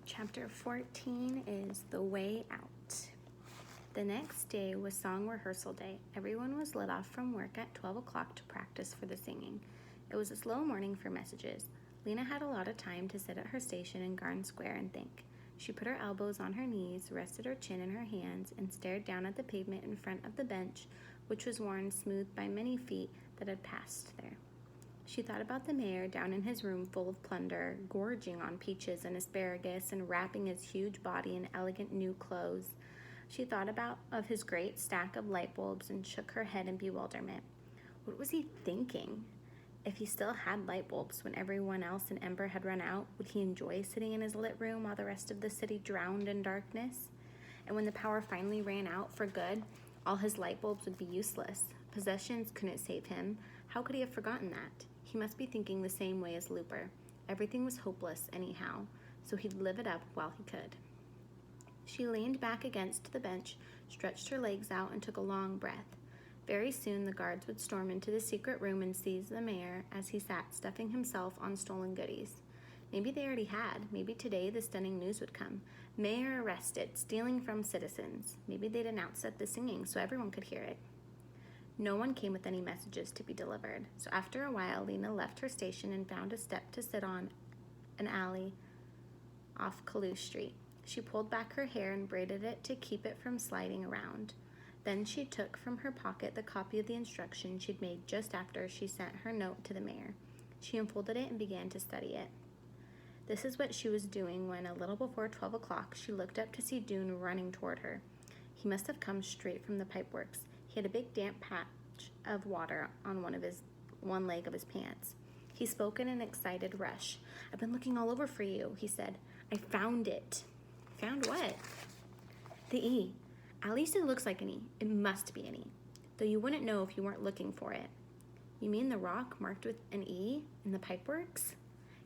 Chapter 14 is The Way Out. The next day was song rehearsal day. Everyone was let off from work at 12 o'clock to practice for the singing. It was a slow morning for messages. Lena had a lot of time to sit at her station in Garden Square and think. She put her elbows on her knees, rested her chin in her hands, and stared down at the pavement in front of the bench, which was worn smooth by many feet that had passed there. She thought about the mayor down in his room full of plunder, gorging on peaches and asparagus and wrapping his huge body in elegant new clothes. She thought of his great stack of light bulbs and shook her head in bewilderment. What was he thinking? If he still had light bulbs when everyone else in Ember had run out, would he enjoy sitting in his lit room while the rest of the city drowned in darkness? And when the power finally ran out for good, all his light bulbs would be useless. Possessions couldn't save him. How could he have forgotten that? He must be thinking the same way as Looper. Everything was hopeless anyhow, so he'd live it up while he could. She leaned back against the bench, stretched her legs out, and took a long breath. Very soon the guards would storm into the secret room and seize the mayor as he sat stuffing himself on stolen goodies. Maybe they already had. Maybe today the stunning news would come. Mayor arrested, stealing from citizens. Maybe they'd announce at the singing so everyone could hear it. No one came with any messages to be delivered, so after a while Lena left her station and found a step to sit on an alley off Caluce Street. She pulled back her hair and braided it to keep it from sliding around. Then she took from her pocket the copy of the instructions she'd made just after she sent her note to the mayor. She unfolded it and began to study it. This is what she was doing when, a little before 12 o'clock, she looked up to see Dune running toward her. He must have come straight from the pipeworks. He had a big damp patch of water on one leg of his pants. He spoke in an excited rush. "I've been looking all over for you," he said. "I found it." "Found what?" "The E. At least it looks like an E. It must be an E. Though you wouldn't know if you weren't looking for it." "You mean the rock marked with an E in the pipeworks?"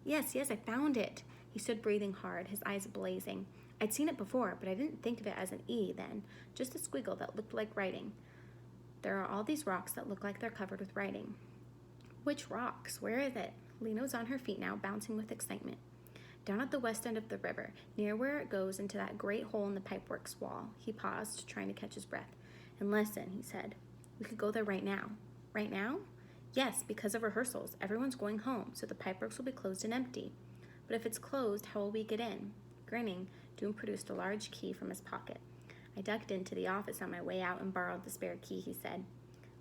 Yes, I found it." He stood breathing hard, his eyes blazing. "I'd seen it before, but I didn't think of it as an E then, just a squiggle that looked like writing. There are all these rocks that look like they're covered with writing." "Which rocks? Where is it?" Lena was on her feet now, bouncing with excitement. "Down at the west end of the river, near where it goes into that great hole in the pipeworks wall." He paused, trying to catch his breath. "And listen," he said. "We could go there right now." "Right now?" "Yes, because of rehearsals. Everyone's going home, so the pipeworks will be closed and empty." "But if it's closed, how will we get in?" Grinning, Doom produced a large key from his pocket. "I ducked into the office on my way out and borrowed the spare key," he said.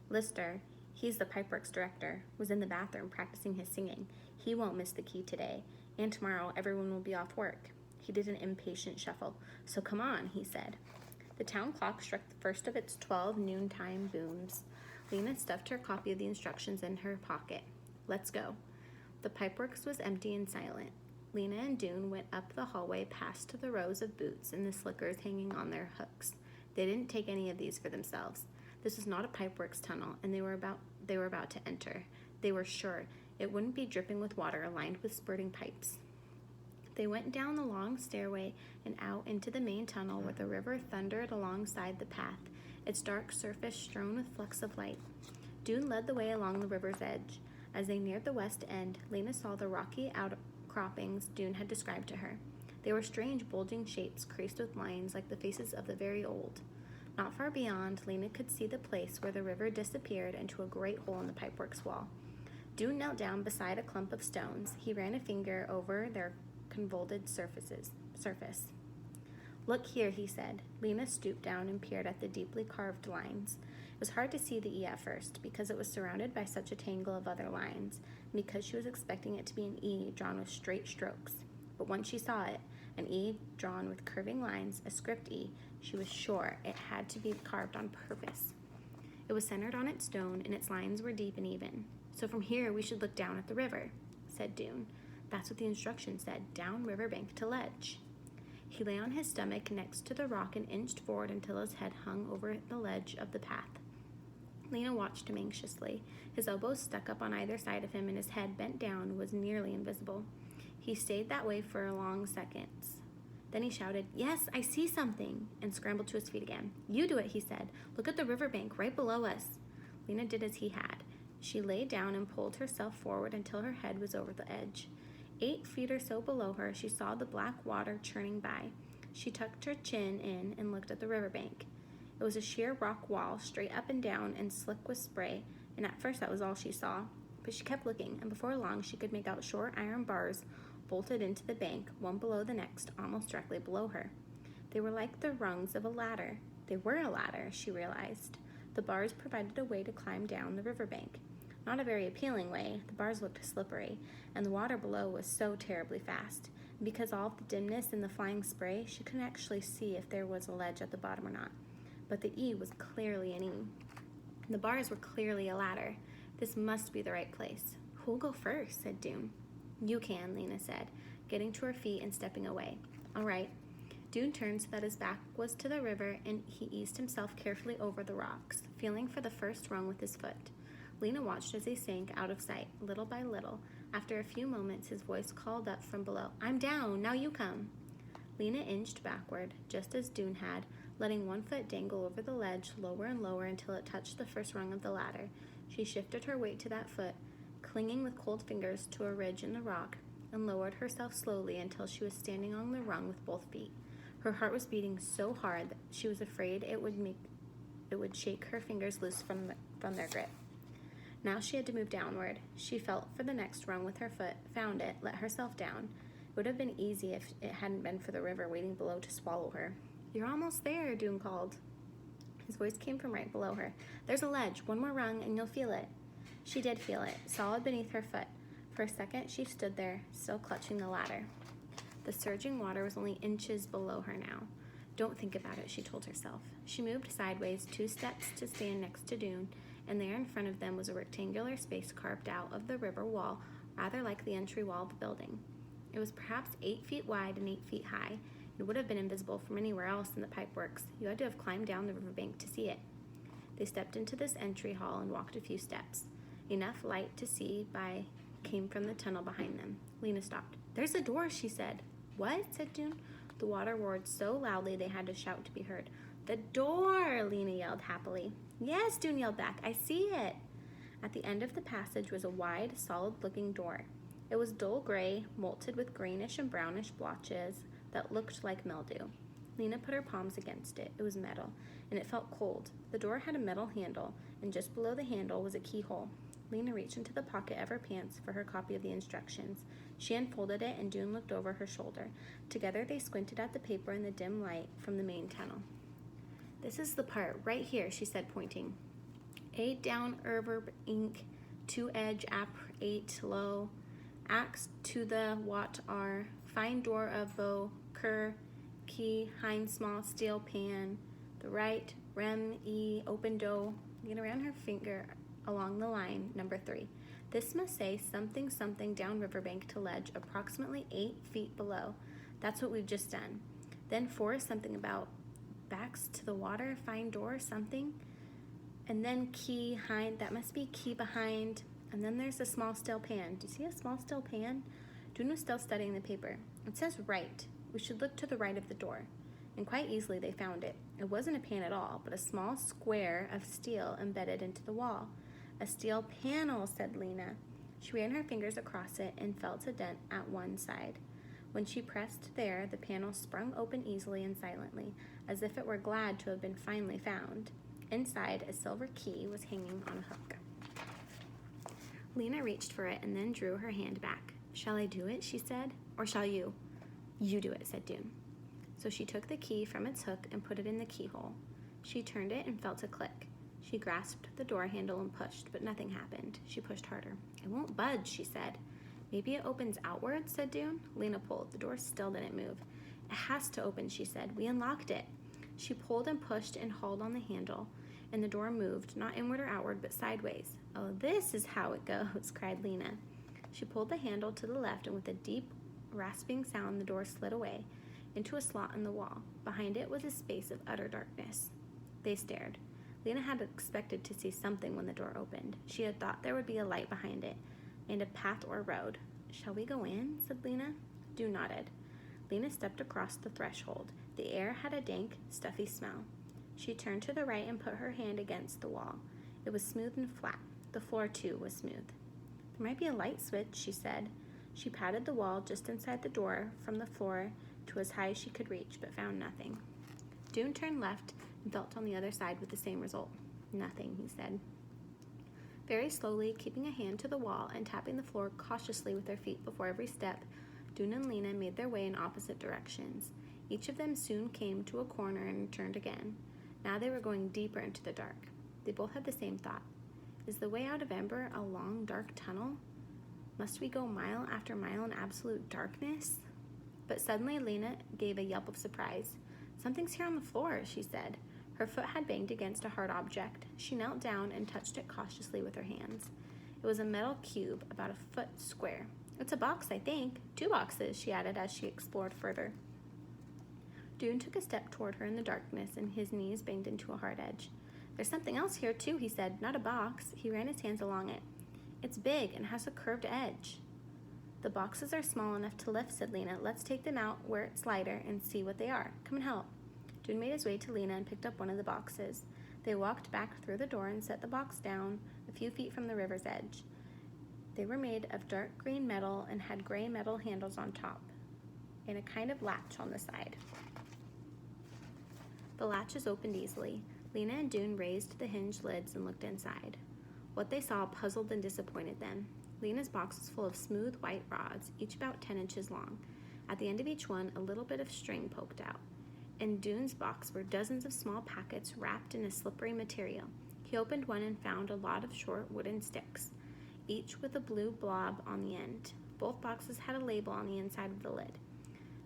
Lister, he's the pipeworks director, was in the bathroom practicing his singing. He won't miss the key today, and tomorrow everyone will be off work. He did an impatient shuffle. "So come on," he said. The town clock struck the first of its 12 noontime booms. Lena stuffed her copy of the instructions in her pocket. "Let's go." The pipeworks was empty and silent. Lena and Dune went up the hallway past the rows of boots and the slickers hanging on their hooks. They didn't take any of these for themselves. This was not a pipeworks tunnel, and they were about to enter. They were sure it wouldn't be dripping with water lined with spurting pipes. They went down the long stairway and out into the main tunnel where the river thundered alongside the path, its dark surface strewn with flecks of light. Dune led the way along the river's edge. As they neared the west end, Lena saw the rocky outcroppings Dune had described to her. They were strange, bulging shapes creased with lines like the faces of the very old. Not far beyond, Lena could see the place where the river disappeared into a great hole in the pipeworks wall. Dune knelt down beside a clump of stones. He ran a finger over their convoluted surface. "Look here," he said. Lena stooped down and peered at the deeply carved lines. It was hard to see the E at first, because it was surrounded by such a tangle of other lines, and because she was expecting it to be an E drawn with straight strokes. But once she saw it, an E drawn with curving lines, a script E, she was sure it had to be carved on purpose. It was centered on its stone, and its lines were deep and even. "So from here we should look down at the river," said Dune. "That's what the instructions said, down riverbank to ledge." He lay on his stomach next to the rock and inched forward until his head hung over the ledge of the path. Lena watched him anxiously. His elbows stuck up on either side of him, and his head, bent down, was nearly invisible. He stayed that way for long seconds. Then he shouted, "Yes, I see something," and scrambled to his feet again. "You do it," he said. "Look at the riverbank right below us." Lena did as he had. She lay down and pulled herself forward until her head was over the edge. 8 feet or so below her, she saw the black water churning by. She tucked her chin in and looked at the riverbank. It was a sheer rock wall, straight up and down and slick with spray, and at first that was all she saw. But she kept looking, and before long she could make out short iron bars bolted into the bank, one below the next, almost directly below her. They were like the rungs of a ladder. They were a ladder, she realized. The bars provided a way to climb down the riverbank. Not a very appealing way. The bars looked slippery, and the water below was so terribly fast. And because of all the dimness and the flying spray, she couldn't actually see if there was a ledge at the bottom or not. But the E was clearly an E. The bars were clearly a ladder. This must be the right place. Who'll go first? Said Dune. You can, Lena said, getting to her feet and stepping away. All right. Dune turned so that his back was to the river, and he eased himself carefully over the rocks, feeling for the first rung with his foot. Lena watched as he sank out of sight, little by little. After a few moments, his voice called up from below. I'm down. Now you come. Lena inched backward, just as Dune had, letting one foot dangle over the ledge lower and lower until it touched the first rung of the ladder. She shifted her weight to that foot, clinging with cold fingers to a ridge in the rock, and lowered herself slowly until she was standing on the rung with both feet. Her heart was beating so hard that she was afraid it would shake her fingers loose from their grip. Now she had to move downward. She felt for the next rung with her foot, found it, let herself down. It would have been easy if it hadn't been for the river waiting below to swallow her. You're almost there, Dune called. His voice came from right below her. There's a ledge, one more rung, and you'll feel it. She did feel it, solid beneath her foot. For a second, she stood there, still clutching the ladder. The surging water was only inches below her now. Don't think about it, she told herself. She moved sideways 2 steps to stand next to Dune, and there in front of them was a rectangular space carved out of the river wall, rather like the entry wall of the building. It was perhaps 8 feet wide and 8 feet high. It would have been invisible from anywhere else in the pipeworks. You had to have climbed down the riverbank to see it. They stepped into this entry hall and walked a few steps. Enough light to see by came from the tunnel behind them. Lena stopped. There's a door, she said. What? Said Dune. The water roared so loudly they had to shout to be heard. The door, Lena yelled happily. Yes, Dune yelled back. I see it. At the end of the passage was a wide, solid-looking door. It was dull gray, molted with greenish and brownish blotches that looked like mildew. Lena put her palms against it. It was metal, and it felt cold. The door had a metal handle, and just below the handle was a keyhole. Lena reached into the pocket of her pants for her copy of the instructions. She unfolded it, and Dune looked over her shoulder. Together they squinted at the paper in the dim light from the main tunnel. This is the part right here, she said, pointing. 8 down Erverb ink, 2 edge app 8 low, axe to the wat r, fine door of bow, cur, key, hind small steel pan, the right, rem, e, open dough. Lena ran her finger along the line, number 3. This must say something something down riverbank to ledge approximately 8 feet below. That's what we've just done. Then 4 is something about backs to the water, fine door, something. And then key, hind, that must be key behind. And then there's a small steel pan. Do you see a small steel pan? Dune was still studying the paper. It says right. We should look to the right of the door. And quite easily they found it. It wasn't a pan at all, but a small square of steel embedded into the wall. A steel panel, said Lena. She ran her fingers across it and felt a dent at one side. When she pressed there, the panel sprung open easily and silently, as if it were glad to have been finally found. Inside, a silver key was hanging on a hook. Lena reached for it and then drew her hand back. Shall I do it, she said, or shall you? You do it, said Dune. So she took the key from its hook and put it in the keyhole. She turned it and felt a click. She grasped the door handle and pushed, but nothing happened. She pushed harder. It won't budge, she said. Maybe it opens outward, said Dune. Lena pulled. The door still didn't move. It has to open, she said. We unlocked it. She pulled and pushed and hauled on the handle, and the door moved, not inward or outward, but sideways. Oh, this is how it goes, cried Lena. She pulled the handle to the left, and with a deep, rasping sound, the door slid away into a slot in the wall. Behind it was a space of utter darkness. They stared. Lena had expected to see something when the door opened. She had thought there would be a light behind it, and a path or road. Shall we go in? Said Lena. Dune nodded. Lena stepped across the threshold. The air had a dank, stuffy smell. She turned to the right and put her hand against the wall. It was smooth and flat. The floor, too, was smooth. There might be a light switch, she said. She patted the wall just inside the door from the floor to as high as she could reach, but found nothing. Dune turned left and felt on the other side with the same result. Nothing, he said. Very slowly, keeping a hand to the wall and tapping the floor cautiously with their feet before every step, Dune and Lena made their way in opposite directions. Each of them soon came to a corner and turned again. Now they were going deeper into the dark. They both had the same thought. Is the way out of Ember a long, dark tunnel? Must we go mile after mile in absolute darkness? But suddenly Lena gave a yelp of surprise. Something's here on the floor, she said. Her foot had banged against a hard object. She knelt down and touched it cautiously with her hands. It was a metal cube about a foot square. It's a box, I think. 2 boxes, she added as she explored further. Dune took a step toward her in the darkness, and his knees banged into a hard edge. There's something else here, too, he said. Not a box. He ran his hands along it. It's big and has a curved edge. The boxes are small enough to lift, said Lena. Let's take them out where it's lighter and see what they are. Come and help. Dune made his way to Lena and picked up one of the boxes. They walked back through the door and set the box down a few feet from the river's edge. They were made of dark green metal and had gray metal handles on top and a kind of latch on the side. The latches opened easily. Lena and Dune raised the hinged lids and looked inside. What they saw puzzled and disappointed them. Lena's box was full of smooth white rods, each about 10 inches long. At the end of each one, a little bit of string poked out. In Dune's box were dozens of small packets wrapped in a slippery material. He opened one and found a lot of short wooden sticks, each with a blue blob on the end. Both boxes had a label on the inside of the lid.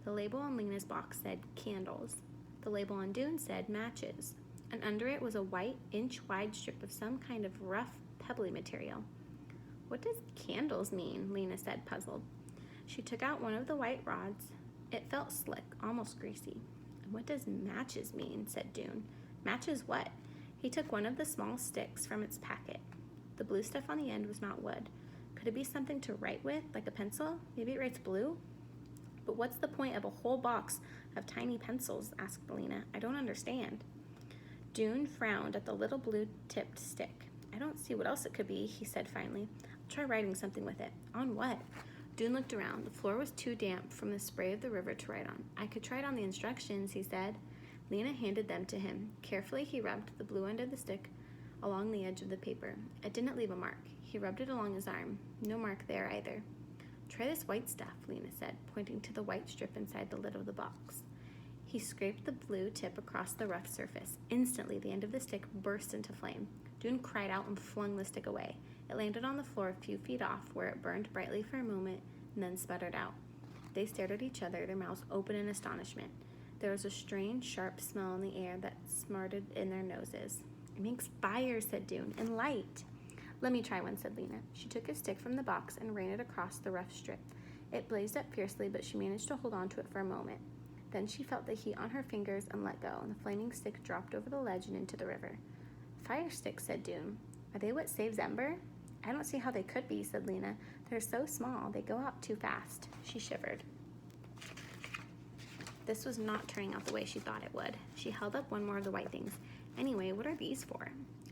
The label on Lena's box said candles. The label on Dune said matches, and under it was a white, inch-wide strip of some kind of rough, pebbly material. What does candles mean? Lena said, puzzled. She took out one of the white rods. It felt slick, almost greasy. And what does matches mean? Said Dune. Matches what? He took one of the small sticks from its packet. The blue stuff on the end was not wood. Could it be something to write with, like a pencil? Maybe it writes blue? But what's the point of a whole box of tiny pencils? Asked Lena. I don't understand. Dune frowned at the little blue-tipped stick. I don't see what else it could be, he said finally. I'll try writing something with it. On what? Dune looked around. The floor was too damp from the spray of the river to write on. I could try it on the instructions, he said. Lena handed them to him. Carefully, he rubbed the blue end of the stick along the edge of the paper. It didn't leave a mark. He rubbed it along his arm. No mark there either. Try this white stuff, Lena said, pointing to the white strip inside the lid of the box. He scraped the blue tip across the rough surface. Instantly, the end of the stick burst into flame. Dune cried out and flung the stick away. It landed on the floor a few feet off, where it burned brightly for a moment and then sputtered out. They stared at each other, their mouths open in astonishment. There was a strange, sharp smell in the air that smarted in their noses. It makes fire, said Dune, and light. Let me try one, said Lena. She took a stick from the box and ran it across the rough strip. It blazed up fiercely, but she managed to hold on to it for a moment. Then she felt the heat on her fingers and let go, and the flaming stick dropped over the ledge and into the river. Fire sticks, said Dune. Are they what saves Ember? I don't see how they could be, said Lena. They're so small, they go out too fast. She shivered. This was not turning out the way she thought it would. She held up one more of the white things. Anyway, what are these for?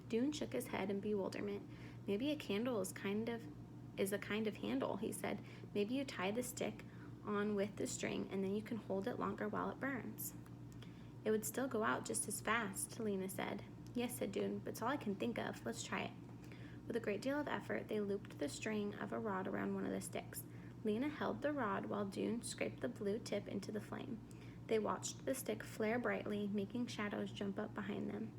Dune shook his head in bewilderment. Maybe a candle is a kind of handle, he said. Maybe you tie the stick on with the string and then you can hold it longer while it burns. It would still go out just as fast, Lena said. Yes, said Dune, but it's all I can think of. Let's try it. With a great deal of effort, they looped the string of a rod around one of the sticks. Lena held the rod while Dune scraped the blue tip into the flame. They watched the stick flare brightly, making shadows jump up behind them.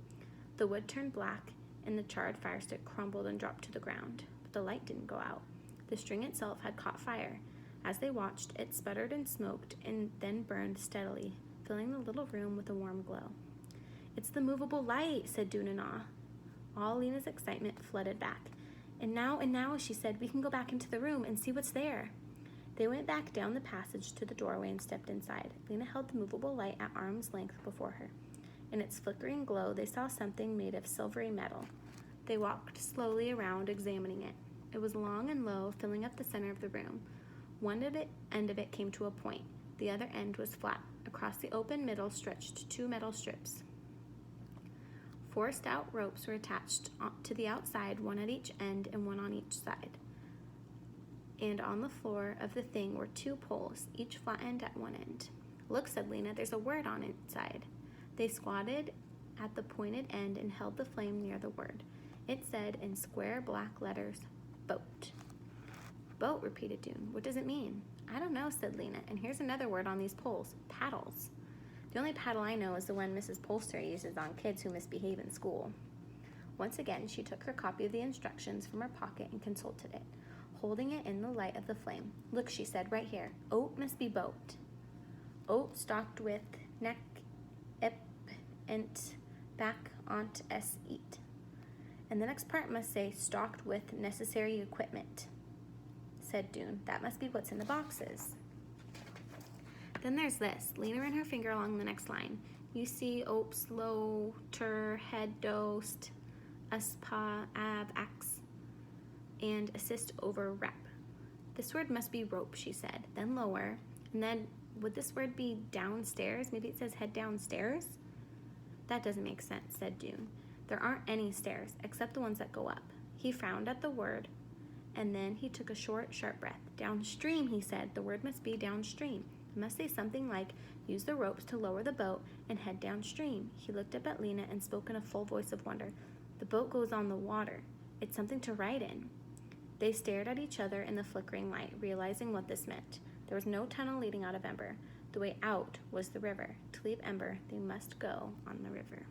The wood turned black, and the charred fire stick crumbled and dropped to the ground. But the light didn't go out. The string itself had caught fire. As they watched, it sputtered and smoked, and then burned steadily, filling the little room with a warm glow. It's the movable light, said Dune in awe. All Lena's excitement flooded back. And now, she said, we can go back into the room and see what's there. They went back down the passage to the doorway and stepped inside. Lena held the movable light at arm's length before her. In its flickering glow, they saw something made of silvery metal. They walked slowly around, examining it. It was long and low, filling up the center of the room. One end of it came to a point. The other end was flat. Across the open middle stretched 2 metal strips. 4 stout ropes were attached to the outside, one at each end and one on each side. and on the floor of the thing were 2 poles, each flattened at one end. Look, said Lena, there's a word on its side. They squatted at the pointed end and held the flame near the word. It said in square black letters, boat. Boat, repeated Dune. What does it mean? I don't know, said Lena, and here's another word on these poles, paddles. The only paddle I know is the one Mrs. Polster uses on kids who misbehave in school. Once again, she took her copy of the instructions from her pocket and consulted it, holding it in the light of the flame. Look, she said, right here. Oat must be boat. Oat stocked with neck, ep, ent, back, ont, s, eat. And the next part must say stocked with necessary equipment, said Dune. That must be what's in the boxes. Then there's this. Lena ran her finger along the next line. You see ops, low, ter, head, dost, aspa, ab, ax, and assist over rep. This word must be rope, she said. Then lower. And then would this word be downstairs? Maybe it says head downstairs? That doesn't make sense, said Dune. There aren't any stairs except the ones that go up. He frowned at the word, and then he took a short, sharp breath. Downstream, he said. The word must be downstream. It must say something like, use the ropes to lower the boat and head downstream. He looked up at Lena and spoke in a full voice of wonder. The boat goes on the water. It's something to ride in. They stared at each other in the flickering light, realizing what this meant. There was no tunnel leading out of Ember. The way out was the river. To leave Ember, they must go on the river.